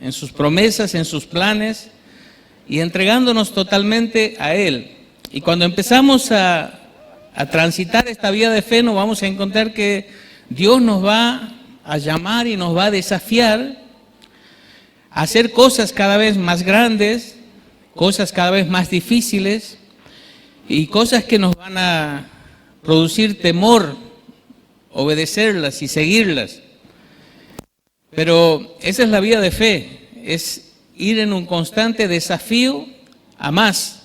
en sus promesas, en sus planes y entregándonos totalmente a Él. Y cuando empezamos a transitar esta vía de fe, nos vamos a encontrar que Dios nos va a llamar y nos va a desafiar a hacer cosas cada vez más grandes, cosas cada vez más difíciles y cosas que nos van a producir temor, obedecerlas y seguirlas. Pero esa es la vía de fe, es ir en un constante desafío a más.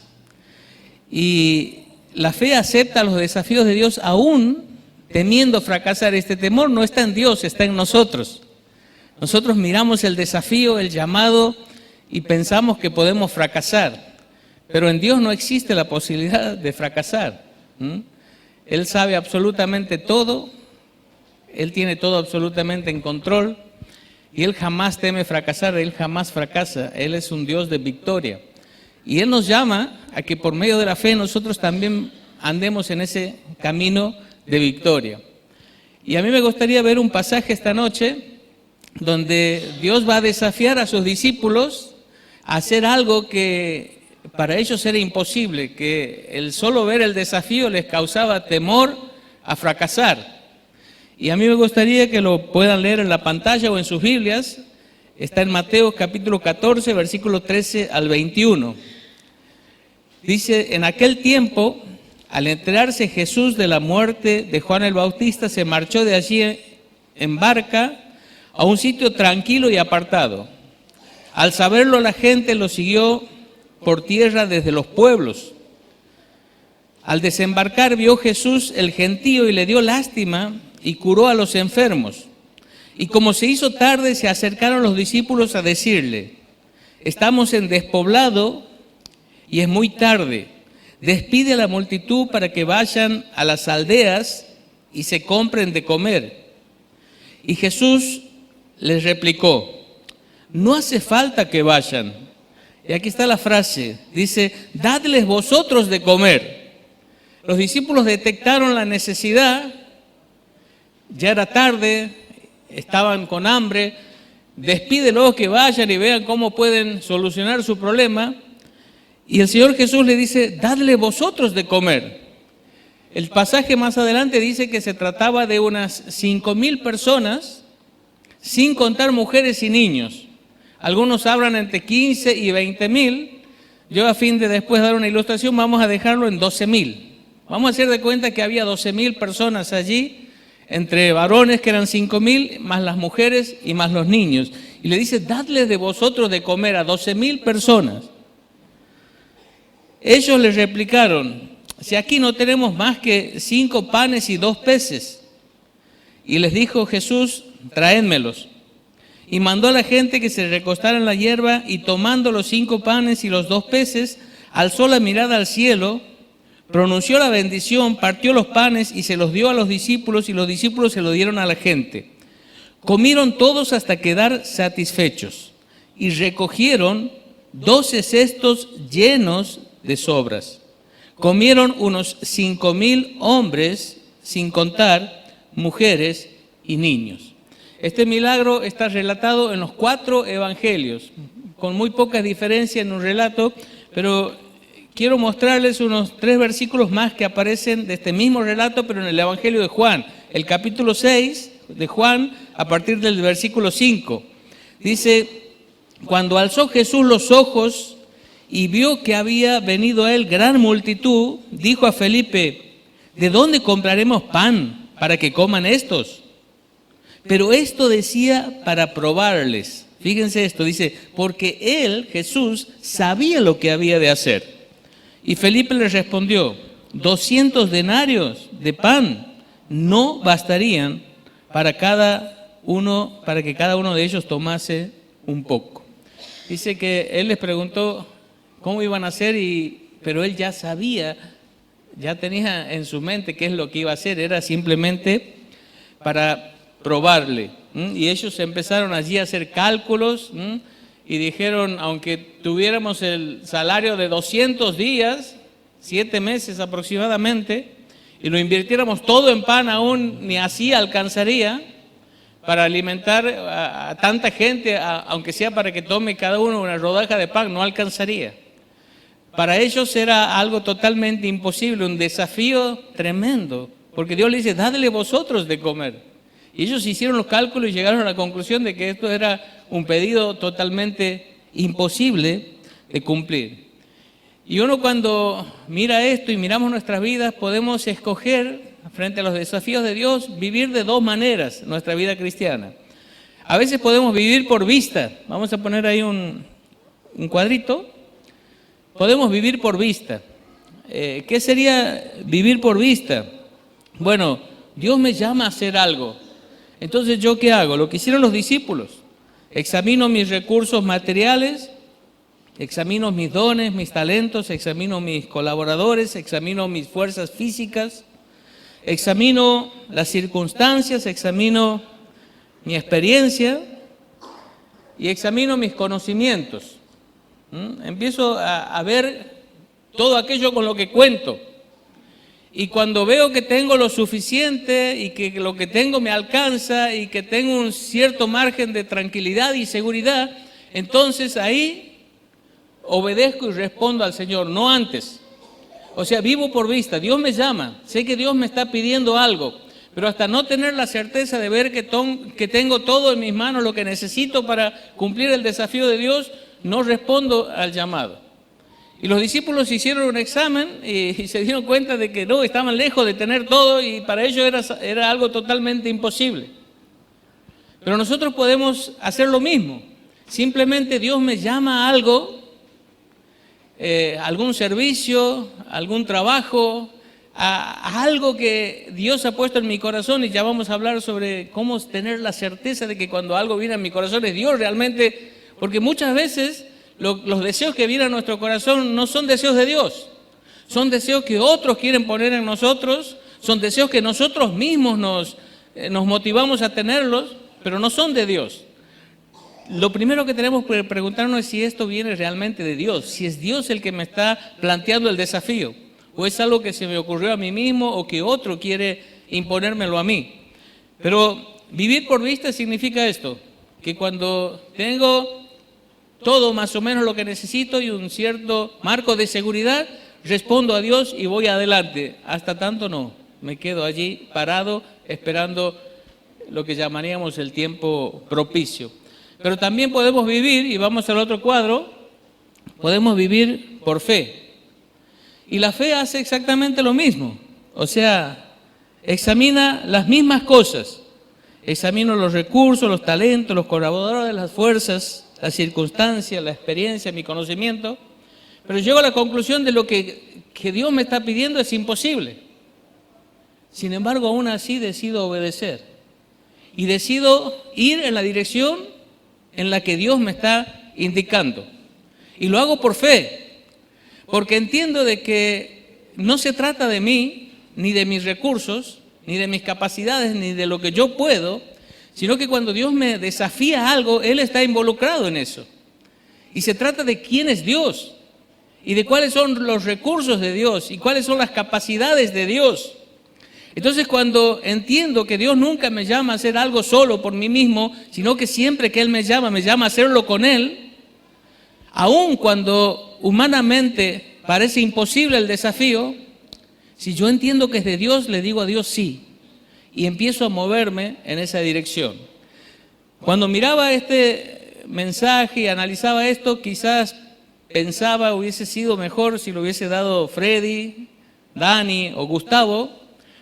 Y la fe acepta los desafíos de Dios aún temiendo fracasar. Este temor no está en Dios, está en nosotros. Nosotros miramos el desafío, el llamado y pensamos que podemos fracasar. Pero en Dios no existe la posibilidad de fracasar. Él sabe absolutamente todo, Él tiene todo absolutamente en control y Él jamás teme fracasar, Él jamás fracasa, Él es un Dios de victoria. Y Él nos llama a que por medio de la fe nosotros también andemos en ese camino de victoria. Y a mí me gustaría ver un pasaje esta noche donde Dios va a desafiar a sus discípulos a hacer algo que para ellos era imposible, que el solo ver el desafío les causaba temor a fracasar. Y a mí me gustaría que lo puedan leer en la pantalla o en sus Biblias. Está en Mateo capítulo 14, versículo 13 al 21. Dice, en aquel tiempo, al enterarse Jesús de la muerte de Juan el Bautista, se marchó de allí en barca a un sitio tranquilo y apartado. Al saberlo, la gente lo siguió por tierra desde los pueblos. Al desembarcar vio Jesús el gentío y le dio lástima y curó a los enfermos. Y como se hizo tarde, se acercaron los discípulos a decirle, estamos en despoblado y es muy tarde. Despide a la multitud para que vayan a las aldeas y se compren de comer. Y Jesús les replicó, no hace falta que vayan. Y aquí está la frase, dice, dadles vosotros de comer. Los discípulos detectaron la necesidad, ya era tarde, estaban con hambre, despídelos que vayan y vean cómo pueden solucionar su problema. Y el Señor Jesús le dice, dadle vosotros de comer. El pasaje más adelante dice que se trataba de unas 5,000 personas, sin contar mujeres y niños. Algunos hablan entre 15 y 20,000. Yo a fin de después dar una ilustración vamos a dejarlo en 12,000. Vamos a hacer de cuenta que había 12,000 personas allí, entre varones que eran 5,000, más las mujeres y más los niños. Y le dice, dadles de vosotros de comer a 12,000 personas. Ellos le replicaron, si aquí no tenemos más que 5 panes y 2 peces. Y les dijo Jesús, traédmelos. Y mandó a la gente que se recostara en la hierba y tomando los 5 panes y los 2 peces, alzó la mirada al cielo, pronunció la bendición, partió los panes y se los dio a los discípulos y los discípulos se lo dieron a la gente. Comieron todos hasta quedar satisfechos y recogieron 12 cestos llenos de sobras. Comieron unos 5,000 hombres, sin contar mujeres y niños. Este milagro está relatado en los 4 evangelios, con muy poca diferencia en un relato, pero quiero mostrarles unos 3 versículos más que aparecen de este mismo relato, pero en el evangelio de Juan, el capítulo 6 de Juan, a partir del versículo 5. Dice, cuando alzó Jesús los ojos y vio que había venido a él gran multitud, dijo a Felipe, ¿de dónde compraremos pan para que coman estos? Pero esto decía para probarles. Fíjense esto, dice, porque él, Jesús, sabía lo que había de hacer. Y Felipe le respondió, 200 denarios de pan no bastarían para que cada uno de ellos tomase un poco. Dice que él les preguntó cómo iban a hacer, pero él ya sabía, ya tenía en su mente qué es lo que iba a hacer, era simplemente para probarle. Y ellos empezaron allí a hacer cálculos y dijeron, aunque tuviéramos el salario de 200 días, 7 meses aproximadamente, y lo invirtiéramos todo en pan aún, ni así alcanzaría, para alimentar a tanta gente, aunque sea para que tome cada uno una rodaja de pan, no alcanzaría. Para ellos era algo totalmente imposible, un desafío tremendo, porque Dios les dice, dadle vosotros de comer. Y ellos hicieron los cálculos y llegaron a la conclusión de que esto era un pedido totalmente imposible de cumplir. Y uno cuando mira esto y miramos nuestras vidas, podemos escoger, frente a los desafíos de Dios, vivir de dos maneras nuestra vida cristiana. A veces podemos vivir por vista. Vamos a poner ahí un cuadrito. Podemos vivir por vista. ¿Qué sería vivir por vista? Bueno, Dios me llama a hacer algo. Entonces, ¿yo qué hago? Lo que hicieron los discípulos. Examino mis recursos materiales, examino mis dones, mis talentos, examino mis colaboradores, examino mis fuerzas físicas, examino las circunstancias, examino mi experiencia y examino mis conocimientos. Empiezo a ver todo aquello con lo que cuento. Y cuando veo que tengo lo suficiente y que lo que tengo me alcanza y que tengo un cierto margen de tranquilidad y seguridad, entonces ahí obedezco y respondo al Señor, no antes. O sea, vivo por vista, Dios me llama, sé que Dios me está pidiendo algo, pero hasta no tener la certeza de ver que tengo todo en mis manos, lo que necesito para cumplir el desafío de Dios, no respondo al llamado. Y los discípulos hicieron un examen y se dieron cuenta de que no, estaban lejos de tener todo y para ellos era algo totalmente imposible. Pero nosotros podemos hacer lo mismo. Simplemente Dios me llama a algo, algún servicio, algún trabajo, a algo que Dios ha puesto en mi corazón, y ya vamos a hablar sobre cómo tener la certeza de que cuando algo viene a mi corazón es Dios realmente, porque muchas veces los deseos que vienen a nuestro corazón no son deseos de Dios, son deseos que otros quieren poner en nosotros, son deseos que nosotros mismos nos motivamos a tenerlos, pero no son de Dios. Lo primero que tenemos que preguntarnos es si esto viene realmente de Dios, si es Dios el que me está planteando el desafío, o es algo que se me ocurrió a mí mismo o que otro quiere imponérmelo a mí. Pero vivir por vista significa esto, que cuando tengo todo más o menos lo que necesito y un cierto marco de seguridad, respondo a Dios y voy adelante. Hasta tanto no, me quedo allí parado esperando lo que llamaríamos el tiempo propicio. Pero también podemos vivir, y vamos al otro cuadro, podemos vivir por fe. Y la fe hace exactamente lo mismo, o sea, examina las mismas cosas. Examino los recursos, los talentos, los colaboradores, las fuerzas, las circunstancias, la experiencia, mi conocimiento, pero llego a la conclusión de lo que Dios me está pidiendo es imposible. Sin embargo, aún así decido obedecer y decido ir en la dirección en la que Dios me está indicando. Y lo hago por fe, porque entiendo de que no se trata de mí, ni de mis recursos, ni de mis capacidades, ni de lo que yo puedo, sino que cuando Dios me desafía a algo, Él está involucrado en eso. Y se trata de quién es Dios y de cuáles son los recursos de Dios y cuáles son las capacidades de Dios. Entonces, cuando entiendo que Dios nunca me llama a hacer algo solo por mí mismo, sino que siempre que Él me llama a hacerlo con Él, aun cuando humanamente parece imposible el desafío, si yo entiendo que es de Dios, le digo a Dios sí. Y empiezo a moverme en esa dirección. Cuando miraba este mensaje y analizaba esto, quizás pensaba hubiese sido mejor si lo hubiese dado Freddy, Dani o Gustavo,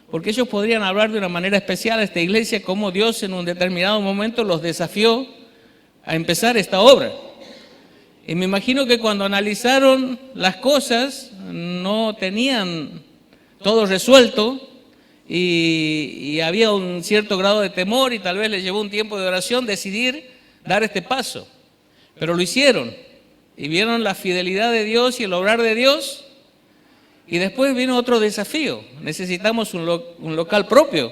porque ellos podrían hablar de una manera especial a esta iglesia, cómo Dios en un determinado momento los desafió a empezar esta obra. Y me imagino que cuando analizaron las cosas no tenían todo resuelto, y había un cierto grado de temor y tal vez les llevó un tiempo de oración decidir dar este paso. Pero lo hicieron y vieron la fidelidad de Dios y el obrar de Dios. Y después vino otro desafío. Necesitamos un local propio.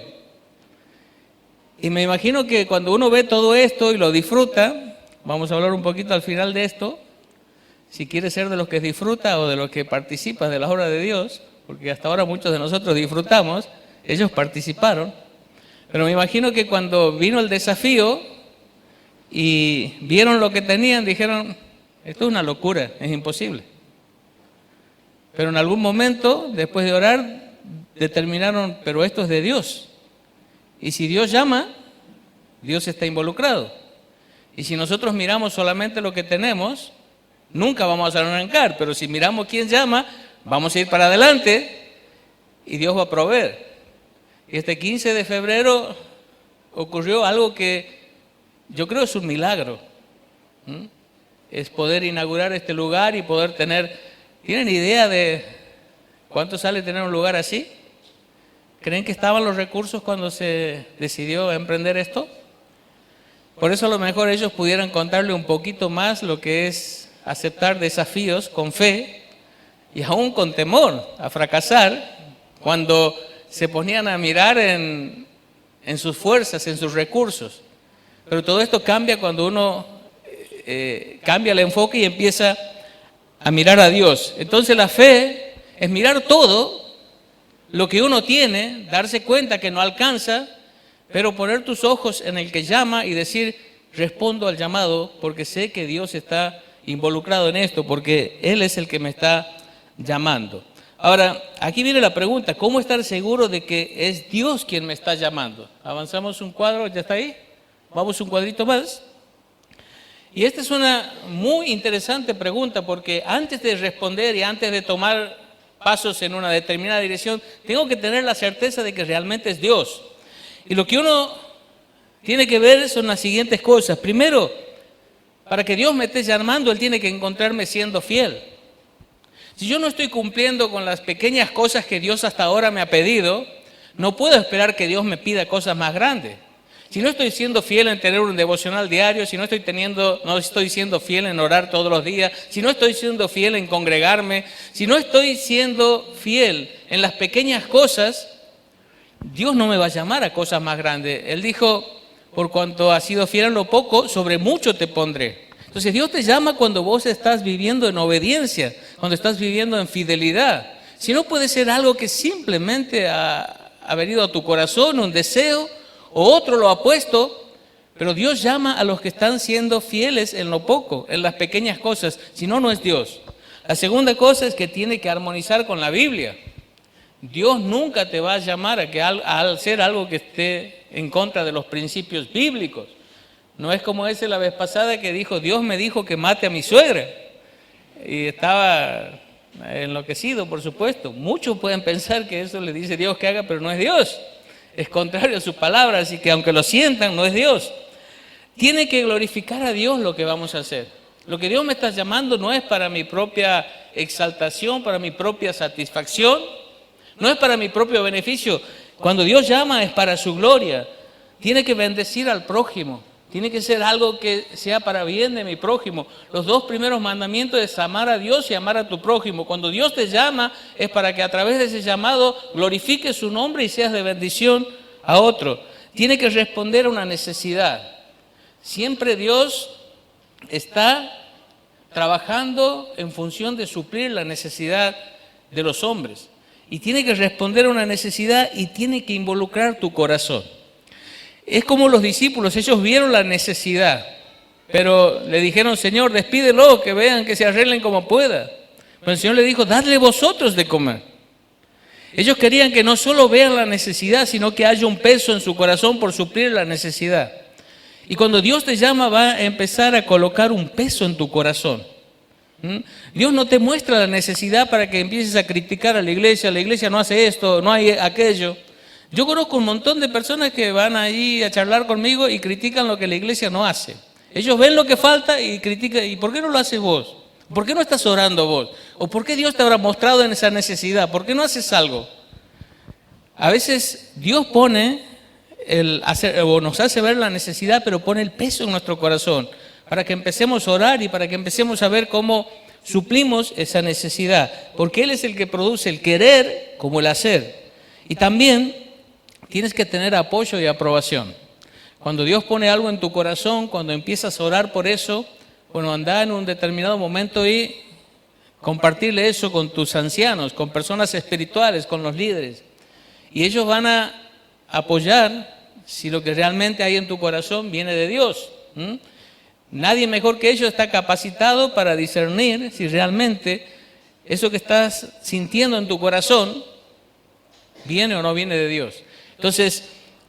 Y me imagino que cuando uno ve todo esto y lo disfruta, vamos a hablar un poquito al final de esto, si quieres ser de los que disfruta o de los que participas de las obras de Dios, porque hasta ahora muchos de nosotros disfrutamos, ellos participaron, Pero me imagino que cuando vino el desafío y vieron lo que tenían, dijeron, esto es una locura, es imposible. Pero en algún momento, después de orar, determinaron, pero esto es de Dios. Y si Dios llama, Dios está involucrado. Y si nosotros miramos solamente lo que tenemos, nunca vamos a arrancar. Pero si miramos quién llama, vamos a ir para adelante y Dios va a proveer. Y este 15 de febrero ocurrió algo que yo creo es un milagro. Es poder inaugurar este lugar y poder tener... ¿Tienen idea de cuánto sale tener un lugar así? ¿Creen que estaban los recursos cuando se decidió emprender esto? Por eso a lo mejor ellos pudieran contarle un poquito más lo que es aceptar desafíos con fe y aún con temor a fracasar cuando se ponían a mirar en sus fuerzas, en sus recursos. Pero todo esto cambia cuando uno cambia el enfoque y empieza a mirar a Dios. Entonces la fe es mirar todo lo que uno tiene, darse cuenta que no alcanza, pero poner tus ojos en el que llama y decir, respondo al llamado porque sé que Dios está involucrado en esto, porque Él es el que me está llamando. Ahora, aquí viene la pregunta, ¿cómo estar seguro de que es Dios quien me está llamando? Avanzamos un cuadro, ¿ya está ahí? Vamos un cuadrito más. Y esta es una muy interesante pregunta porque antes de responder y antes de tomar pasos en una determinada dirección, tengo que tener la certeza de que realmente es Dios. Y lo que uno tiene que ver son las siguientes cosas. Primero, para que Dios me esté llamando, Él tiene que encontrarme siendo fiel. Si yo no estoy cumpliendo con las pequeñas cosas que Dios hasta ahora me ha pedido, no puedo esperar que Dios me pida cosas más grandes. Si no estoy siendo fiel en tener un devocional diario, si no estoy siendo fiel en orar todos los días, si no estoy siendo fiel en congregarme, si no estoy siendo fiel en las pequeñas cosas, Dios no me va a llamar a cosas más grandes. Él dijo, por cuanto has sido fiel en lo poco, sobre mucho te pondré. Entonces Dios te llama cuando vos estás viviendo en obediencia, cuando estás viviendo en fidelidad. Si no, puede ser algo que simplemente ha venido a tu corazón, un deseo, o otro lo ha puesto, pero Dios llama a los que están siendo fieles en lo poco, en las pequeñas cosas, si no, no es Dios. La segunda cosa es que tiene que armonizar con la Biblia. Dios nunca te va a llamar a hacer algo que esté en contra de los principios bíblicos. No es como ese la vez pasada que dijo, Dios me dijo que mate a mi suegra. Y estaba enloquecido, por supuesto. Muchos pueden pensar que eso le dice Dios que haga, pero no es Dios. Es contrario a su palabra, así que aunque lo sientan, no es Dios. Tiene que glorificar a Dios lo que vamos a hacer. Lo que Dios me está llamando no es para mi propia exaltación, para mi propia satisfacción, no es para mi propio beneficio. Cuando Dios llama es para su gloria. Tiene que bendecir al prójimo. Tiene que ser algo que sea para bien de mi prójimo. Los dos primeros mandamientos es amar a Dios y amar a tu prójimo. Cuando Dios te llama es para que a través de ese llamado glorifiques su nombre y seas de bendición a otro. Tiene que responder a una necesidad. Siempre Dios está trabajando en función de suplir la necesidad de los hombres. Y tiene que responder a una necesidad y tiene que involucrar tu corazón. Es como los discípulos, ellos vieron la necesidad, pero le dijeron, Señor, despídelo, que vean, que se arreglen como pueda. Pero el Señor le dijo, dadle vosotros de comer. Ellos querían que no solo vean la necesidad, sino que haya un peso en su corazón por suplir la necesidad. Y cuando Dios te llama, va a empezar a colocar un peso en tu corazón. Dios no te muestra la necesidad para que empieces a criticar a la iglesia no hace esto, no hay aquello. Yo conozco un montón de personas que van ahí a charlar conmigo y critican lo que la iglesia no hace. Ellos ven lo que falta y critican, ¿y por qué no lo haces vos? ¿Por qué no estás orando vos? ¿O por qué Dios te habrá mostrado en esa necesidad? ¿Por qué no haces algo? A veces Dios pone o nos hace ver la necesidad, pero pone el peso en nuestro corazón para que empecemos a orar y para que empecemos a ver cómo suplimos esa necesidad. Porque Él es el que produce el querer como el hacer. Y también tienes que tener apoyo y aprobación. Cuando Dios pone algo en tu corazón, cuando empiezas a orar por eso, bueno, anda en un determinado momento y compartirle eso con tus ancianos, con personas espirituales, con los líderes. Y ellos van a apoyar si lo que realmente hay en tu corazón viene de Dios. Nadie mejor que ellos está capacitado para discernir si realmente eso que estás sintiendo en tu corazón viene o no viene de Dios. Entonces,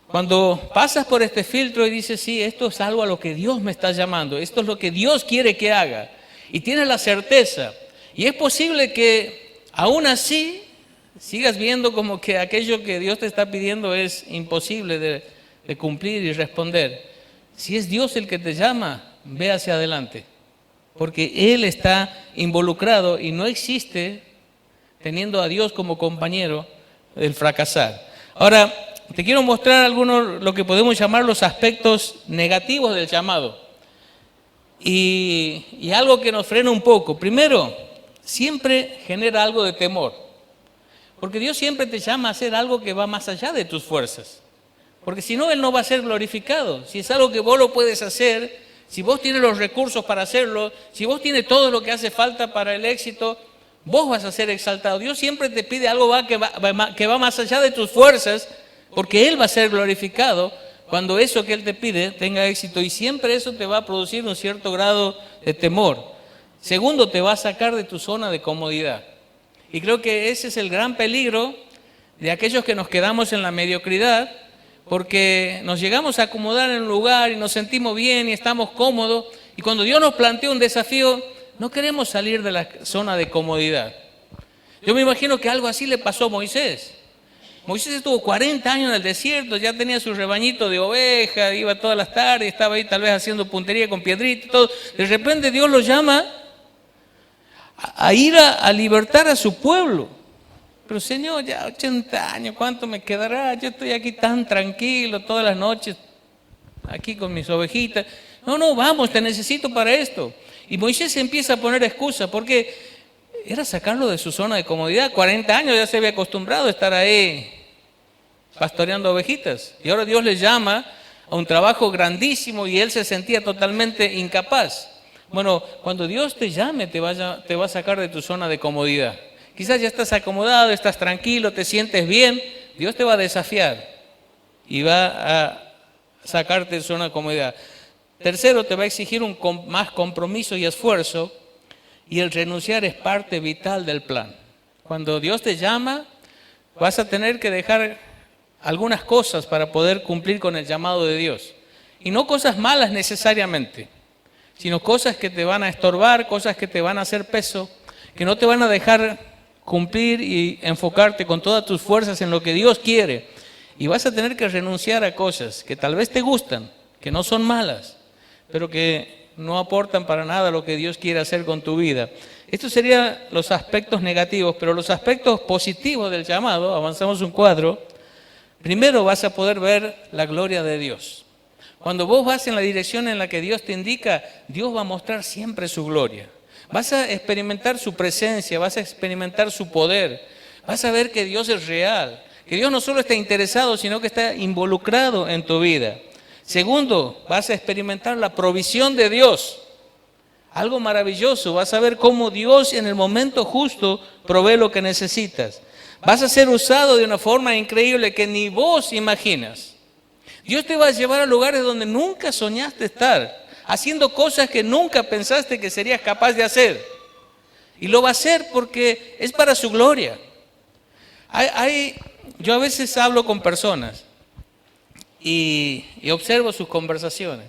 cuando pasas por este filtro y dices, sí, esto es algo a lo que Dios me está llamando, esto es lo que Dios quiere que haga, y tienes la certeza, y es posible que aún así sigas viendo como que aquello que Dios te está pidiendo es imposible de cumplir y responder. Si es Dios el que te llama, ve hacia adelante, porque Él está involucrado y no existe, teniendo a Dios como compañero, el fracasar. Ahora, te quiero mostrar algunos, lo que podemos llamar los aspectos negativos del llamado. Y algo que nos frena un poco. Primero, siempre genera algo de temor. Porque Dios siempre te llama a hacer algo que va más allá de tus fuerzas. Porque si no, Él no va a ser glorificado. Si es algo que vos lo puedes hacer, si vos tienes los recursos para hacerlo, si vos tienes todo lo que hace falta para el éxito, vos vas a ser exaltado. Dios siempre te pide algo que va más allá de tus fuerzas, porque Él va a ser glorificado cuando eso que Él te pide tenga éxito. Y siempre eso te va a producir un cierto grado de temor. Segundo, te va a sacar de tu zona de comodidad. Y creo que ese es el gran peligro de aquellos que nos quedamos en la mediocridad, porque nos llegamos a acomodar en un lugar y nos sentimos bien y estamos cómodos. Y cuando Dios nos plantea un desafío, no queremos salir de la zona de comodidad. Yo me imagino que algo así le pasó a Moisés. Moisés estuvo 40 años en el desierto, ya tenía su rebañito de ovejas, iba todas las tardes, estaba ahí tal vez haciendo puntería con piedritas y todo. De repente Dios lo llama a ir a libertar a su pueblo. Pero Señor, ya 80 años, ¿cuánto me quedará? Yo estoy aquí tan tranquilo todas las noches, aquí con mis ovejitas. No, vamos, te necesito para esto. Y Moisés empieza a poner excusas, porque era sacarlo de su zona de comodidad. 40 años ya se había acostumbrado a estar ahí pastoreando ovejitas. Y ahora Dios le llama a un trabajo grandísimo y él se sentía totalmente incapaz. Bueno, cuando Dios te llame, te va a sacar de tu zona de comodidad. Quizás ya estás acomodado, estás tranquilo, te sientes bien. Dios te va a desafiar y va a sacarte de zona de comodidad. Tercero, te va a exigir más compromiso y esfuerzo, y el renunciar es parte vital del plan. Cuando Dios te llama, vas a tener que dejar algunas cosas para poder cumplir con el llamado de Dios. Y no cosas malas necesariamente, sino cosas que te van a estorbar, cosas que te van a hacer peso, que no te van a dejar cumplir y enfocarte con todas tus fuerzas en lo que Dios quiere. Y vas a tener que renunciar a cosas que tal vez te gustan, que no son malas, pero que no aportan para nada lo que Dios quiere hacer con tu vida. Estos serían los aspectos negativos, pero los aspectos positivos del llamado, avanzamos un cuadro. Primero vas a poder ver la gloria de Dios. Cuando vos vas en la dirección en la que Dios te indica, Dios va a mostrar siempre su gloria. Vas a experimentar su presencia, vas a experimentar su poder. Vas a ver que Dios es real, que Dios no solo está interesado, sino que está involucrado en tu vida. Segundo, vas a experimentar la provisión de Dios. Algo maravilloso, vas a ver cómo Dios en el momento justo provee lo que necesitas. Vas a ser usado de una forma increíble que ni vos imaginas. Dios te va a llevar a lugares donde nunca soñaste estar, haciendo cosas que nunca pensaste que serías capaz de hacer. Y lo va a hacer porque es para su gloria. Yo a veces hablo con personas y observo sus conversaciones.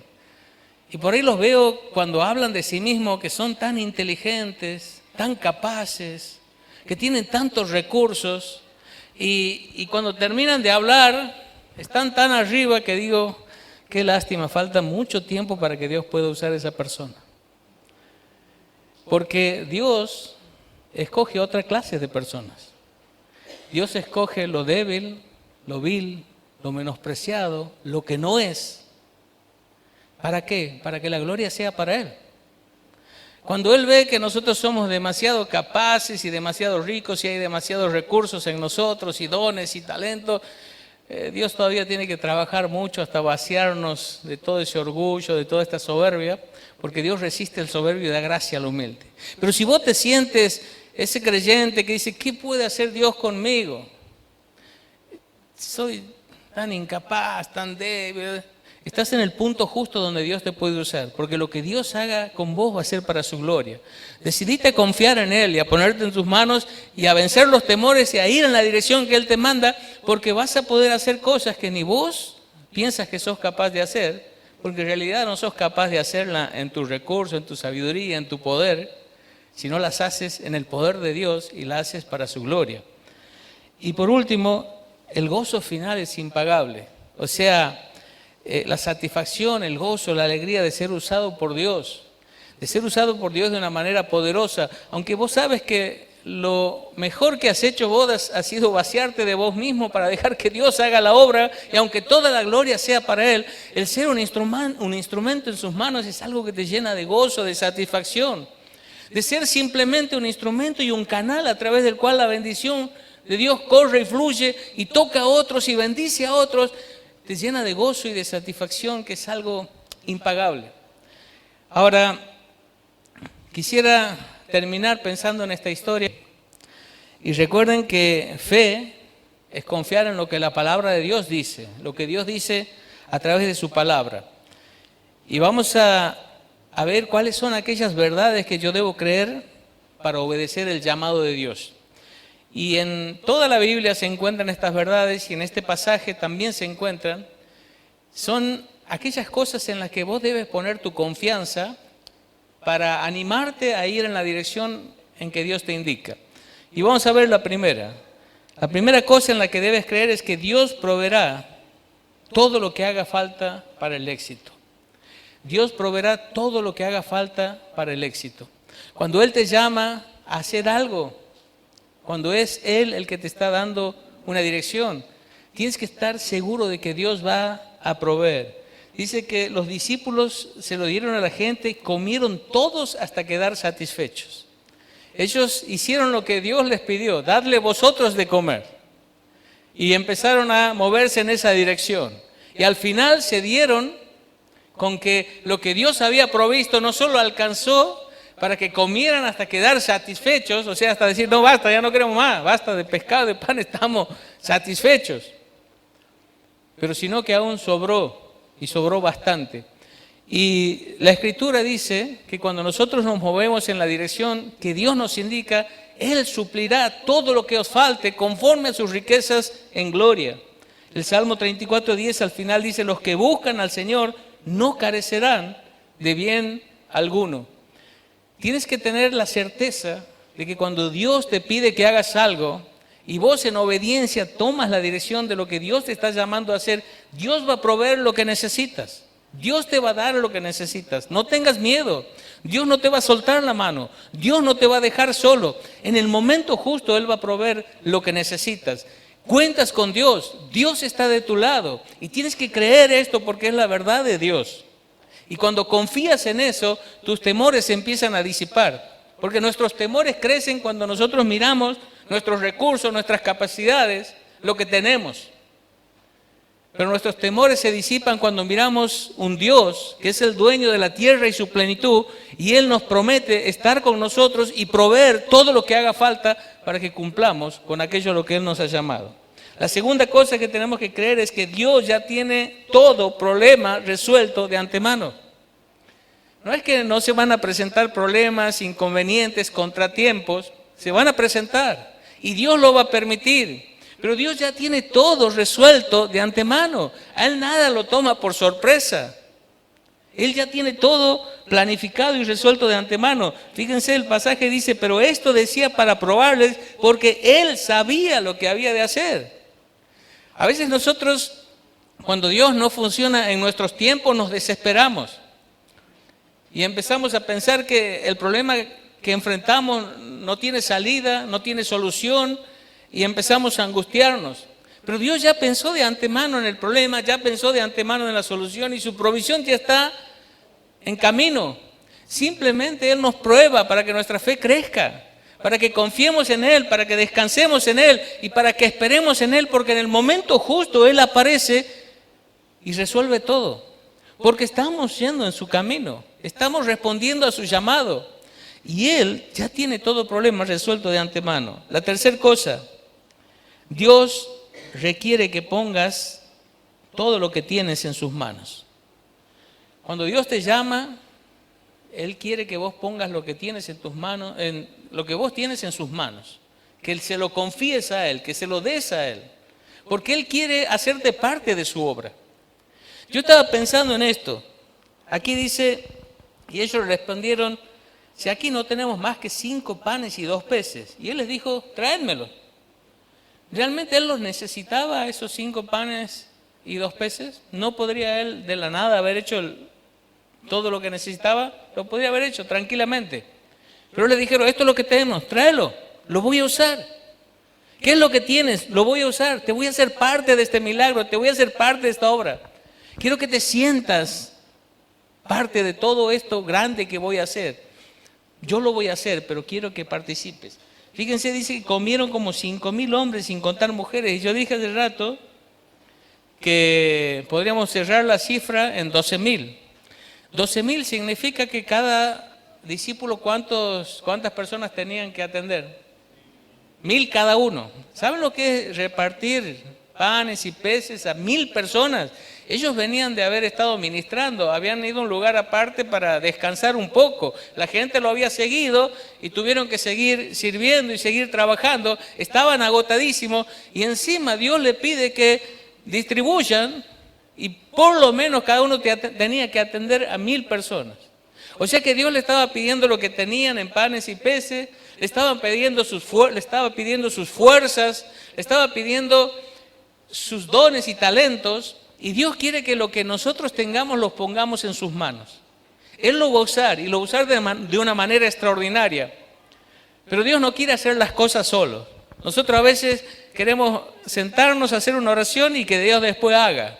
Y por ahí los veo cuando hablan de sí mismos que son tan inteligentes, tan capaces, que tienen tantos recursos. Y cuando terminan de hablar, están tan arriba que digo, qué lástima, falta mucho tiempo para que Dios pueda usar a esa persona. Porque Dios escoge otra clase de personas. Dios escoge lo débil, lo vil, lo menospreciado, lo que no es. ¿Para qué? Para que la gloria sea para Él. Cuando Él ve que nosotros somos demasiado capaces y demasiado ricos y hay demasiados recursos en nosotros y dones y talentos, Dios todavía tiene que trabajar mucho hasta vaciarnos de todo ese orgullo, de toda esta soberbia, porque Dios resiste el soberbio y da gracia al humilde. Pero si vos te sientes ese creyente que dice, ¿qué puede hacer Dios conmigo? Soy tan incapaz, tan débil. Estás en el punto justo donde Dios te puede usar, porque lo que Dios haga con vos va a ser para su gloria. Decidiste a confiar en Él y a ponerte en sus manos y a vencer los temores y a ir en la dirección que Él te manda, porque vas a poder hacer cosas que ni vos piensas que sos capaz de hacer, porque en realidad no sos capaz de hacerla en tus recursos, en tu sabiduría, en tu poder, sino las haces en el poder de Dios y las haces para su gloria. Y por último, el gozo final es impagable. O sea, la satisfacción, el gozo, la alegría de ser usado por Dios. De ser usado por Dios de una manera poderosa. Aunque vos sabes que lo mejor que has hecho vos ha sido vaciarte de vos mismo para dejar que Dios haga la obra. Y aunque toda la gloria sea para Él, el ser un instrumento en sus manos es algo que te llena de gozo, de satisfacción. De ser simplemente un instrumento y un canal a través del cual la bendición de Dios corre y fluye y toca a otros y bendice a otros, te llena de gozo y de satisfacción, que es algo impagable. Ahora, quisiera terminar pensando en esta historia. Y recuerden que fe es confiar en lo que la palabra de Dios dice, lo que Dios dice a través de su palabra. Y vamos a ver cuáles son aquellas verdades que yo debo creer para obedecer el llamado de Dios. Y en toda la Biblia se encuentran estas verdades y en este pasaje también se encuentran. Son aquellas cosas en las que vos debes poner tu confianza para animarte a ir en la dirección en que Dios te indica. Y vamos a ver la primera. La primera cosa en la que debes creer es que Dios proveerá todo lo que haga falta para el éxito. Dios proveerá todo lo que haga falta para el éxito. Cuando Él te llama a hacer algo, cuando es Él el que te está dando una dirección, tienes que estar seguro de que Dios va a proveer. Dice que los discípulos se lo dieron a la gente y comieron todos hasta quedar satisfechos. Ellos hicieron lo que Dios les pidió, dadle vosotros de comer. Y empezaron a moverse en esa dirección. Y al final se dieron con que lo que Dios había provisto no solo alcanzó para que comieran hasta quedar satisfechos, o sea, hasta decir, no basta, ya no queremos más, basta de pescado, de pan, estamos satisfechos. Pero sino que aún sobró, y sobró bastante. Y la Escritura dice que cuando nosotros nos movemos en la dirección que Dios nos indica, Él suplirá todo lo que os falte conforme a sus riquezas en gloria. El Salmo 34:10 al final dice, los que buscan al Señor no carecerán de bien alguno. Tienes que tener la certeza de que cuando Dios te pide que hagas algo y vos en obediencia tomas la dirección de lo que Dios te está llamando a hacer, Dios va a proveer lo que necesitas. Dios te va a dar lo que necesitas. No tengas miedo. Dios no te va a soltar la mano. Dios no te va a dejar solo. En el momento justo Él va a proveer lo que necesitas. Cuentas con Dios. Dios está de tu lado. Y tienes que creer esto porque es la verdad de Dios. Y cuando confías en eso, tus temores se empiezan a disipar. Porque nuestros temores crecen cuando nosotros miramos nuestros recursos, nuestras capacidades, lo que tenemos. Pero nuestros temores se disipan cuando miramos un Dios que es el dueño de la tierra y su plenitud, y Él nos promete estar con nosotros y proveer todo lo que haga falta para que cumplamos con aquello a lo que Él nos ha llamado. La segunda cosa que tenemos que creer es que Dios ya tiene todo problema resuelto de antemano. No es que no se van a presentar problemas, inconvenientes, contratiempos, se van a presentar y Dios lo va a permitir. Pero Dios ya tiene todo resuelto de antemano. A Él nada lo toma por sorpresa. Él ya tiene todo planificado y resuelto de antemano. Fíjense, el pasaje dice, pero esto decía para probarles porque Él sabía lo que había de hacer. A veces nosotros, cuando Dios no funciona en nuestros tiempos, nos desesperamos. Y empezamos a pensar que el problema que enfrentamos no tiene salida, no tiene solución, y empezamos a angustiarnos. Pero Dios ya pensó de antemano en el problema, ya pensó de antemano en la solución, y su provisión ya está en camino. Simplemente Él nos prueba para que nuestra fe crezca, para que confiemos en Él, para que descansemos en Él y para que esperemos en Él, porque en el momento justo Él aparece y resuelve todo. Porque estamos yendo en su camino, estamos respondiendo a su llamado y Él ya tiene todo problema resuelto de antemano. La tercera cosa, Dios requiere que pongas todo lo que tienes en sus manos. Cuando Dios te llama, Él quiere que vos pongas lo que tienes en tus manos, en lo que vos tienes en sus manos, que Él se lo confíes a Él, que se lo des a Él, porque Él quiere hacerte parte de su obra. Yo estaba pensando en esto. Aquí dice, y ellos respondieron, si aquí no tenemos más que 5 panes y 2 peces. Y Él les dijo, traédmelos. ¿Realmente Él los necesitaba, esos 5 panes y 2 peces? ¿No podría Él de la nada haber hecho todo lo que necesitaba? Lo podría haber hecho tranquilamente. Pero le dijeron, esto es lo que tenemos, tráelo, lo voy a usar. ¿Qué es lo que tienes? Lo voy a usar, te voy a hacer parte de este milagro, te voy a hacer parte de esta obra. Quiero que te sientas parte de todo esto grande que voy a hacer. Yo lo voy a hacer, pero quiero que participes. Fíjense, dice que comieron como 5,000 hombres sin contar mujeres. Y yo dije hace rato que podríamos cerrar la cifra en 12,000. 12,000 significa que cada discípulo, ¿cuántas personas tenían que atender? 1,000 cada uno. ¿Saben lo que es repartir panes y peces a 1,000 personas? Ellos venían de haber estado ministrando, habían ido a un lugar aparte para descansar un poco. La gente lo había seguido y tuvieron que seguir sirviendo y seguir trabajando. Estaban agotadísimos y encima Dios le pide que distribuyan y por lo menos cada uno tenía que atender a 1,000 personas. O sea que Dios le estaba pidiendo lo que tenían en panes y peces, le estaba pidiendo sus fuerzas, le estaba pidiendo sus dones y talentos. Y Dios quiere que lo que nosotros tengamos los pongamos en sus manos. Él lo va a usar y lo va a usar de una manera extraordinaria. Pero Dios no quiere hacer las cosas solo. Nosotros a veces queremos sentarnos a hacer una oración y que Dios después haga.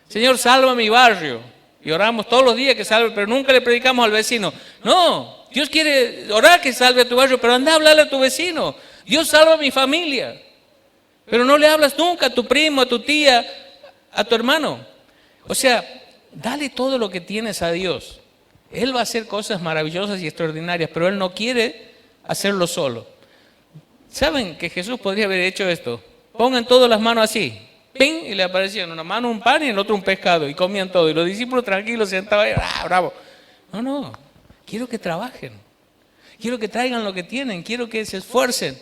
Señor, salva mi barrio. Y oramos todos los días que salve, pero nunca le predicamos al vecino. No, Dios quiere orar que salve a tu barrio, pero anda a hablarle a tu vecino. Dios salva a mi familia. Pero no le hablas nunca a tu primo, a tu tía, a tu hermano. O sea, dale todo lo que tienes a Dios. Él va a hacer cosas maravillosas y extraordinarias, pero Él no quiere hacerlo solo. ¿Saben que Jesús podría haber hecho esto? Pongan todas las manos así, ¡ping! Y le aparecían en una mano un pan y en el otro un pescado, y comían todo. Y los discípulos tranquilos sentaban ahí, bravo. No, quiero que trabajen. Quiero que traigan lo que tienen, quiero que se esfuercen.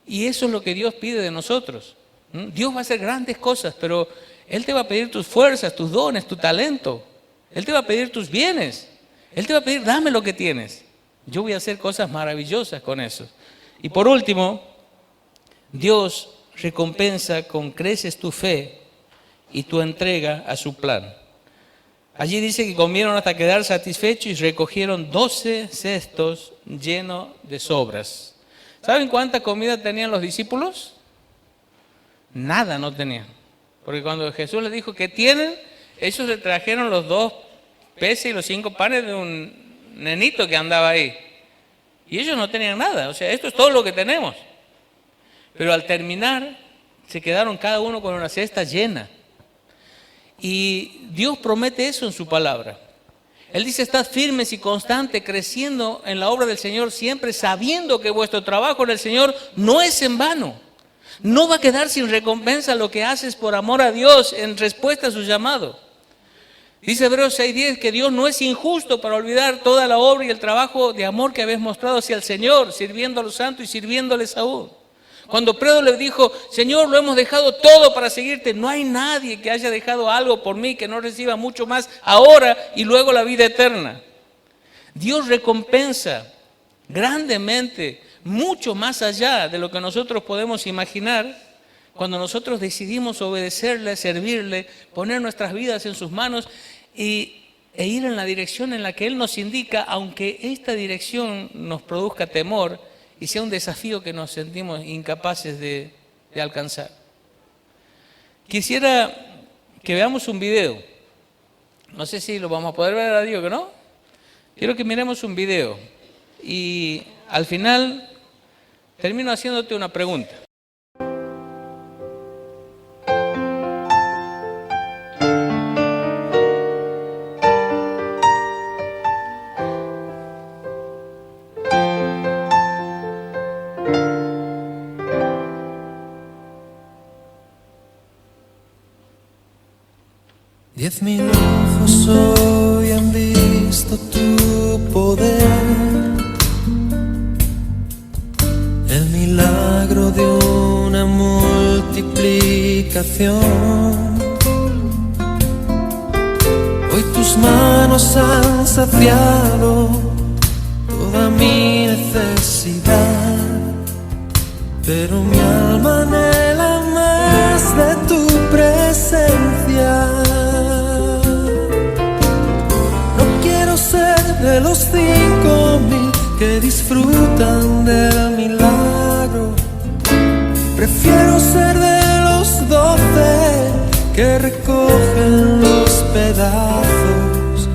Y eso es lo que Dios pide de nosotros. Dios va a hacer grandes cosas, pero Él te va a pedir tus fuerzas, tus dones, tu talento. Él te va a pedir tus bienes. Él te va a pedir, dame lo que tienes. Yo voy a hacer cosas maravillosas con eso. Y por último, Dios recompensa con creces tu fe y tu entrega a su plan. Allí dice que comieron hasta quedar satisfechos y recogieron 12 cestos llenos de sobras. ¿Saben cuánta comida tenían los discípulos? Nada no tenían. Porque cuando Jesús les dijo, ¿qué tienen? Ellos le trajeron los 2 peces y los 5 panes de un nenito que andaba ahí. Y ellos no tenían nada. O sea, esto es todo lo que tenemos. Pero al terminar, se quedaron cada uno con una cesta llena. Y Dios promete eso en su palabra. Él dice, estad firmes y constantes, creciendo en la obra del Señor, siempre sabiendo que vuestro trabajo en el Señor no es en vano. No va a quedar sin recompensa lo que haces por amor a Dios en respuesta a su llamado. Dice Hebreos 6:10 que Dios no es injusto para olvidar toda la obra y el trabajo de amor que habéis mostrado hacia el Señor, sirviendo a los santos y sirviéndoles aún. Cuando Pedro le dijo, Señor, lo hemos dejado todo para seguirte, no hay nadie que haya dejado algo por mí que no reciba mucho más ahora y luego la vida eterna. Dios recompensa grandemente, mucho más allá de lo que nosotros podemos imaginar, cuando nosotros decidimos obedecerle, servirle, poner nuestras vidas en sus manos e ir en la dirección en la que Él nos indica, aunque esta dirección nos produzca temor y sea un desafío que nos sentimos incapaces de alcanzar. Quisiera que veamos un video. No sé si lo vamos a poder ver, a Dios, ¿no? Quiero que miremos un video y al final termino haciéndote una pregunta. 10.000 ojos hoy han visto tu poder, el milagro de una multiplicación. Hoy tus manos han saciado toda mi necesidad, pero mi alma anhela más de tu presencia. No quiero ser de los 5.000 que disfrutan del milagro, prefiero ser de los 12 que recogen los pedazos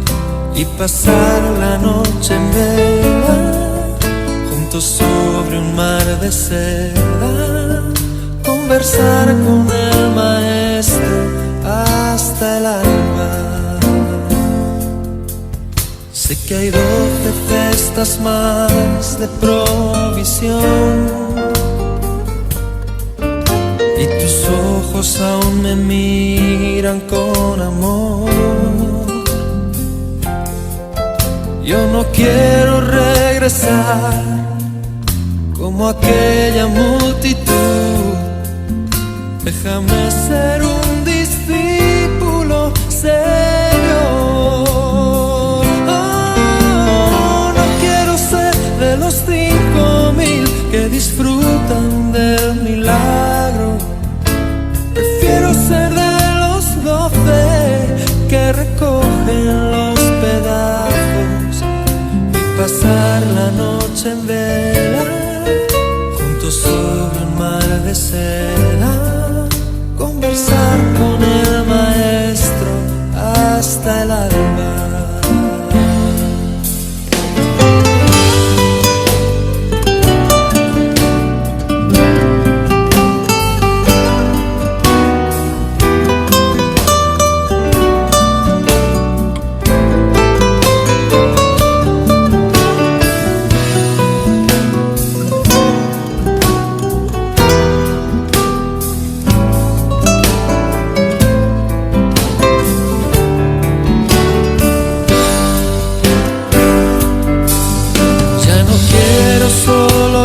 y pasar la noche en vela, juntos sobre un mar de seda, conversar con el maestro hasta el alba. Sé que hay 12 cestas más de provisión, y tus ojos aún me miran con amor. Yo no quiero regresar como aquella multitud. Déjame ser un discípulo, Señor. Oh, no quiero ser de los 5.000 que disfrutan del milagro, prefiero ser de los 12 que recogen los pedazos y pasar la noche en vela, juntos sobre un mar de seda, conversar con el maestro hasta el alba.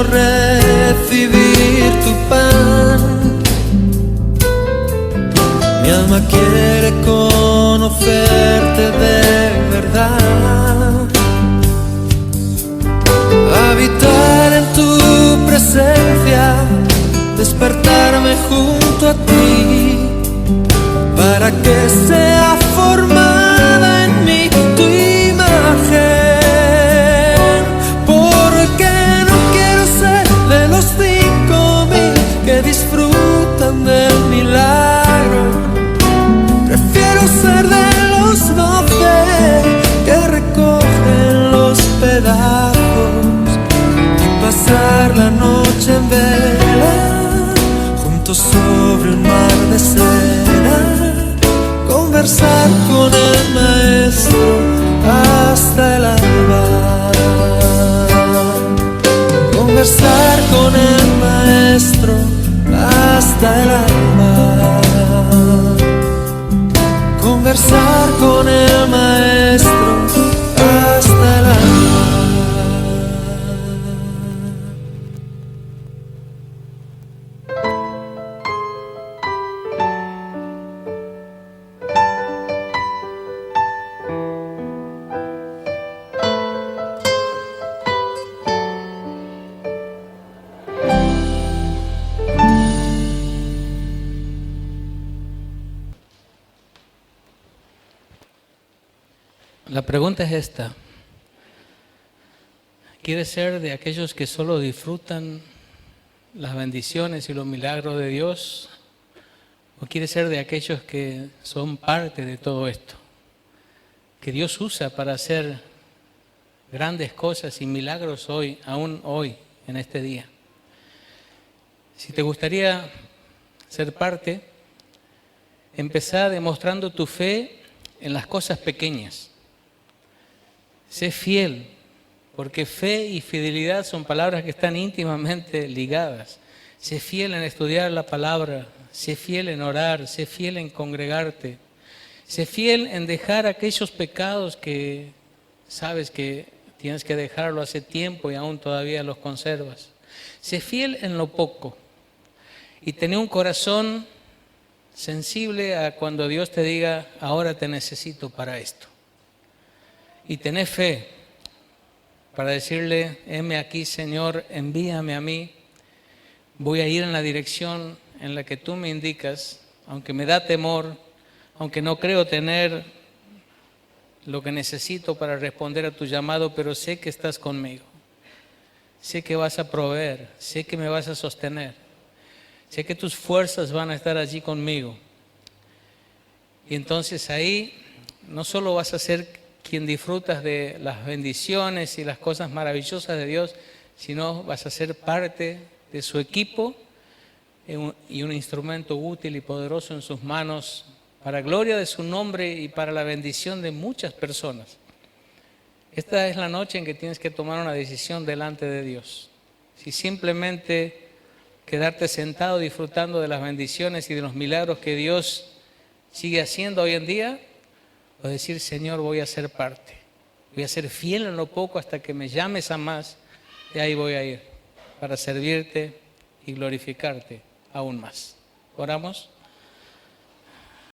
Recibir tu pan, mi alma quiere conocerte de verdad, habitar en tu presencia, despertarme junto a ti, para que sea formada en mí tu imagen. De los 5.000 que disfrutan del milagro, prefiero ser de los 12 que recogen los pedazos y pasar la noche en vela, juntos sobre un mar de seda, conversar con el maestro hasta el alba. Conversar con el maestro hasta el alma. Conversar con el maestro hasta el alma. La pregunta es esta: ¿quieres ser de aquellos que solo disfrutan las bendiciones y los milagros de Dios? ¿O quieres ser de aquellos que son parte de todo esto, que Dios usa para hacer grandes cosas y milagros hoy, aún hoy, en este día? Si te gustaría ser parte, empezá demostrando tu fe en las cosas pequeñas. Sé fiel, porque fe y fidelidad son palabras que están íntimamente ligadas. Sé fiel en estudiar la palabra, sé fiel en orar, sé fiel en congregarte, Sé fiel en dejar aquellos pecados que sabes que tienes que dejarlo hace tiempo y aún todavía los conservas. Sé fiel en lo poco y tener un corazón sensible a cuando Dios te diga, ahora te necesito para esto. Y tener fe para decirle, heme aquí, Señor, envíame a mí. Voy a ir en la dirección en la que tú me indicas, aunque me da temor, aunque no creo tener lo que necesito para responder a tu llamado, pero sé que estás conmigo. Sé que vas a proveer, sé que me vas a sostener. Sé que tus fuerzas van a estar allí conmigo. Y entonces ahí no solo vas a ser quien disfrutas de las bendiciones y las cosas maravillosas de Dios, sino vas a ser parte de su equipo y un instrumento útil y poderoso en sus manos para gloria de su nombre y para la bendición de muchas personas. Esta es la noche en que tienes que tomar una decisión delante de Dios. Si simplemente quedarte sentado disfrutando de las bendiciones y de los milagros que Dios sigue haciendo hoy en día, o decir, Señor, voy a ser parte, voy a ser fiel en lo poco hasta que me llames a más, y ahí voy a ir para servirte y glorificarte aún más. ¿Oramos?